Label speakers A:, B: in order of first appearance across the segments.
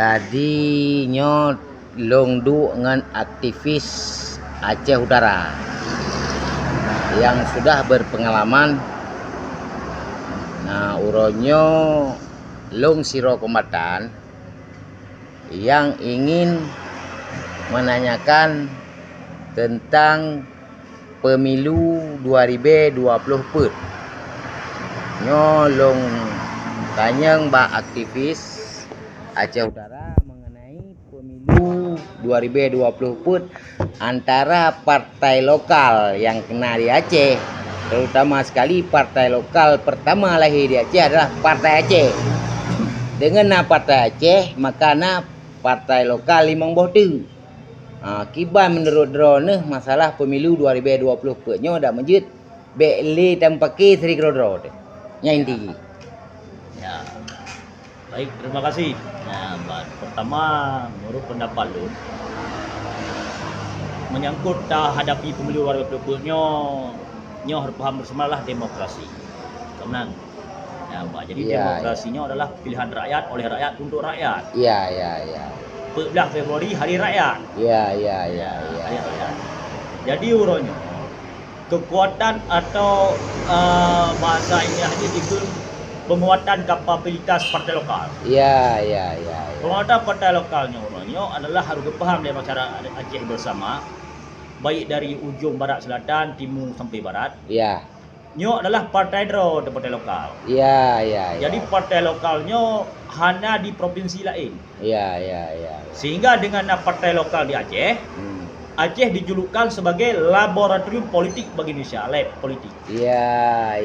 A: Jadi nyo longdu dengan aktivis Aceh Utara yang sudah berpengalaman. Nah, uronyo long siro kombatan yang ingin menanyakan tentang pemilu 2024. Nyo long tanya mbak aktivis Aceh Utara mengenai pemilu 2024 antara partai lokal yang kena di Aceh, terutama sekali partai lokal pertama lahir di Aceh adalah Partai Aceh. Dengan Partai Aceh, makana partai lokal limang bohtu. Kiban menurut drone masalah pemilu 2024 nyo dak menjut beli tampaki Sri Krodro. Nya inti.
B: Ya, baik, terima kasih. Nah, pertama, menurut pendapat lu, menyangkut hadapi pemilu 2024 nyo harus paham bersamalah demokrasi. Kemenang. Ya, jadi demokrasinya adalah pilihan rakyat oleh rakyat untuk rakyat.
A: Iya.
B: 14 Februari hari rakyat.
A: Iya.
B: Hari rakyat. Jadi uronyo kekuatan atau bahasa Indianya itu penguatan kapabilitas partai lokal.
A: Iya.
B: Penguatan partai lokalnya uronyo adalah harus paham dari masyarakat Aceh bersama, baik dari ujung barat selatan, timur sampai barat.
A: Iya.
B: Nyo adalah partai di partai lokal.
A: Iya.
B: Jadi partai lokalnya hanya di provinsi lain.
A: Iya.
B: Sehingga dengan partai lokal di Aceh, Aceh dijulukan sebagai laboratorium politik bagi Indonesia, lab politik.
A: Iya.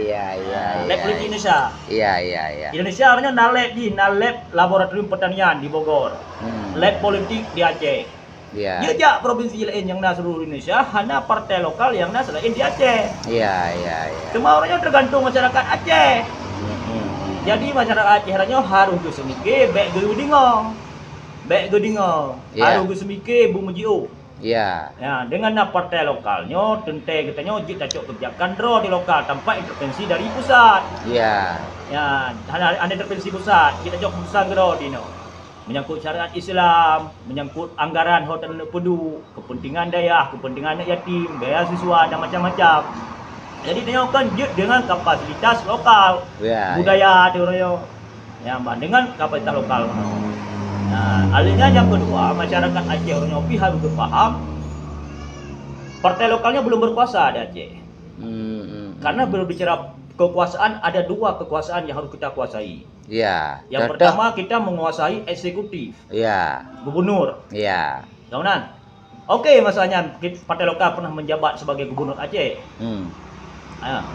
B: Lab politik Indonesia.
A: Iya.
B: Indonesia namanya Nalab laboratorium pertanian di Bogor. Lab politik di Aceh.
A: Iya.
B: Jejak provinsi lain yang ada seluruh Indonesia, hanya partai lokal yang ada selain di Aceh.
A: Iya.
B: Semua orangnya tergantung masyarakat Aceh. Jadi masyarakat Aceh harus semike baik gedingo. Harus semike bu mujio.
A: Iya.
B: Ya, dengan partai lokalnya tentu katanya kita cok kebijakan di lokal tanpa intervensi dari pusat.
A: Iya.
B: Ya, ada intervensi pusat. Kita cok keputusan dino. Menyangkut syariat Islam, menyangkut anggaran hotel pedu, kepentingan daerah, kepentingan anak yatim, biaya siswa dan macam-macam. Jadi dia akan dengan kapasitas lokal, budaya teroyo. Ya, dengan kapasitas lokal. Nah, alihnya yang kedua, masyarakat Aceh Oronyopi harus berpaham partai lokalnya belum berkuasa di Aceh. Karena berbicara kekuasaan, ada dua kekuasaan yang harus kita kuasai.
A: Iya.
B: Yang pertama kita menguasai eksekutif.
A: Iya.
B: Gubernur.
A: Iya.
B: Kemudian, oke, masalahnya partai lokal pernah menjabat sebagai gubernur Aceh.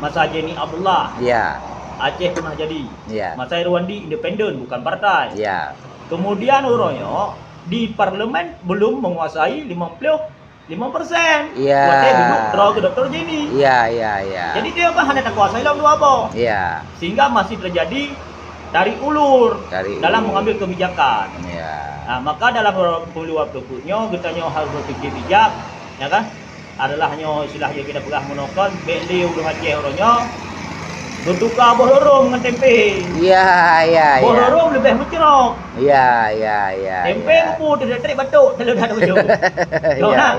B: Masa Jenny Abdullah.
A: Iya.
B: Aceh pernah jadi.
A: Iya.
B: Masa Irwandi independen bukan partai.
A: Iya.
B: Kemudian uronyo di parlemen belum menguasai 55%.
A: Iya.
B: Dia duduk draw ke Dr. Jenny.
A: Iya.
B: Jadi dia hanya tak kuasai dalam dua apa?
A: Iya.
B: Sehingga masih terjadi tarik ulur dalam mengambil kebijakan.
A: Iya.
B: Nah, maka dalam pemilu waktunya kita harus berpikir bijak, ya kan? Adalah hanya istilahnya kita pegang monokon, beli udah Aceh orangnya bertukar bohorong dengan tempe.
A: Iya.
B: Bohorong lebih mencerok.
A: Iya.
B: Tempe pun tidak tarik batuk, tidak ada ujung.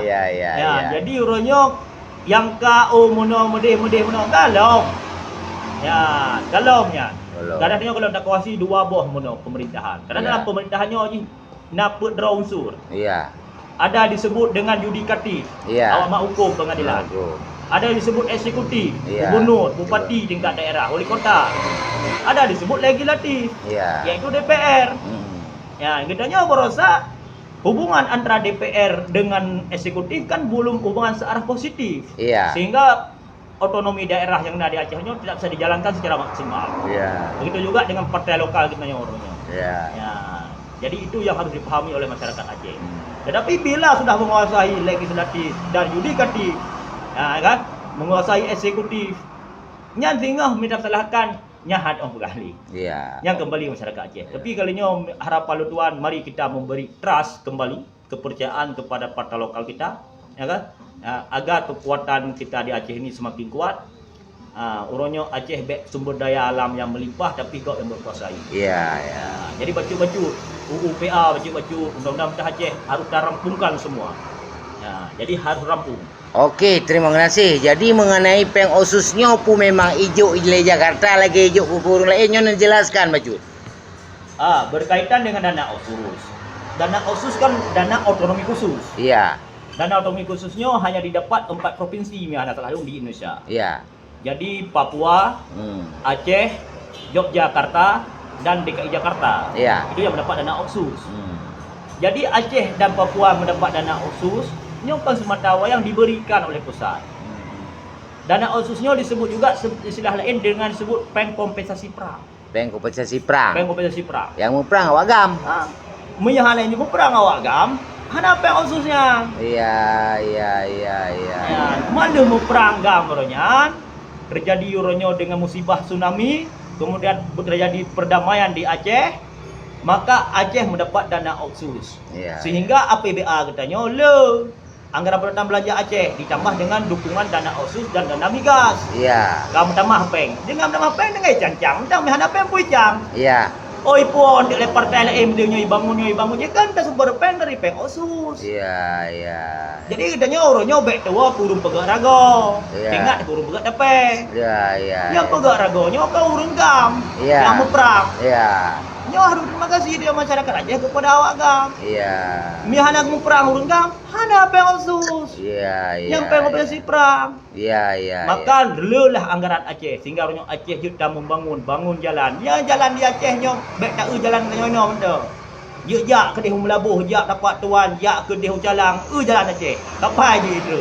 A: Iya.
B: Jadi orangnya yang kau mudah galong. Ya, galongnya. Kadang-kadang kalau nak kuasai dua buah pemerintahan. Karena dalam pemerintahannya ini naput dua unsur.
A: Iya.
B: Ada disebut dengan yudikatif, awak mak hukum pengadilan. Ada disebut eksekutif, gubernur, bupati tingkat daerah, wali kota. Ada disebut legislatif, yaitu DPR. Ya, kitanya merasa hubungan antara DPR dengan eksekutif kan belum hubungan searah positif. Sehingga otonomi daerah yang ada di Aceh tidak bisa dijalankan secara maksimal. Begitu juga dengan partai lokal kita orangnya. Ya, jadi itu yang harus dipahami oleh masyarakat Aceh. Tetapi bila sudah menguasai legislatif dan yudikatif, ya kan, menguasai eksekutif, sehingga minta salahkan nyahat orang kali. Yang kembali masyarakat Aceh. Tapi kalinya harapan Tuan, mari kita memberi trust kembali, kepercayaan kepada partai lokal kita, ya kan? Agar kekuatan kita di Aceh ini semakin kuat. Uronyo Aceh bek sumber daya alam yang melimpah tapi kau yang berkuasai. Jadi baju-baju UUPA, baju-baju undang-undang Aceh harus dirampungkan semua. Jadi harus rampung.
A: Okey, terima kasih. Jadi mengenai peng osusnya pun memang hijau di Jakarta lagi hijau burung lain yang jelaskan baju.
B: Berkaitan dengan dana osus. Dana osus kan dana otonomi khusus.
A: Iya.
B: Dana otonomi khususnya hanya didapat 4 provinsi yang ada terlalu di Indonesia.
A: Iya.
B: Jadi Papua, Aceh, Yogyakarta, dan DKI Jakarta.
A: Iya.
B: Itu yang mendapat dana osus. Jadi Aceh dan Papua mendapat dana osus, nyopang semata yang diberikan oleh pusat. Dana osusnya disebut juga istilah lain dengan disebut peng kompensasi perang.
A: Peng kompensasi perang.
B: Peng kompensasi perang.
A: Yang mau perang awak gam.
B: Menyahala ini perang awak gam. Hana peng osusnya.
A: Iya.
B: Mana mau perang gam ronyan? Terjadi uronyo dengan musibah tsunami, kemudian terjadi perdamaian di Aceh, maka Aceh mendapat dana otsus. Sehingga APBA katanya lo anggaran pendapatan belanja Aceh ditambah dengan dukungan dana otsus dan dana migas. Kamu tambah peng. Dengan tambah peng dengan cancang, tang hana peng puicang. Oi pun di partai lain dia bangun je kan tak sumber peng dari peng otsus. Jadi katanya orangnya bek tua kurung pegak rago. Ingat kurung pegak tepe. Yang pegak ragonya kau urung gam. Yang mau perang. Nyo harus terima kasih dia masyarakat Aceh kepada awak gam. Mi hana mau perang urung gam, hana peng otsus. Yang peng operasi perang. Maka dulu lah anggaran Aceh sehingga orang Aceh juga bangun jalan. Ya jalan di Aceh nyo bek tak jalan nyo benda. Jak ke dia melabuh, jak dapat tuan, jak ke dia jalan, jalan Aceh. Kapai je itu.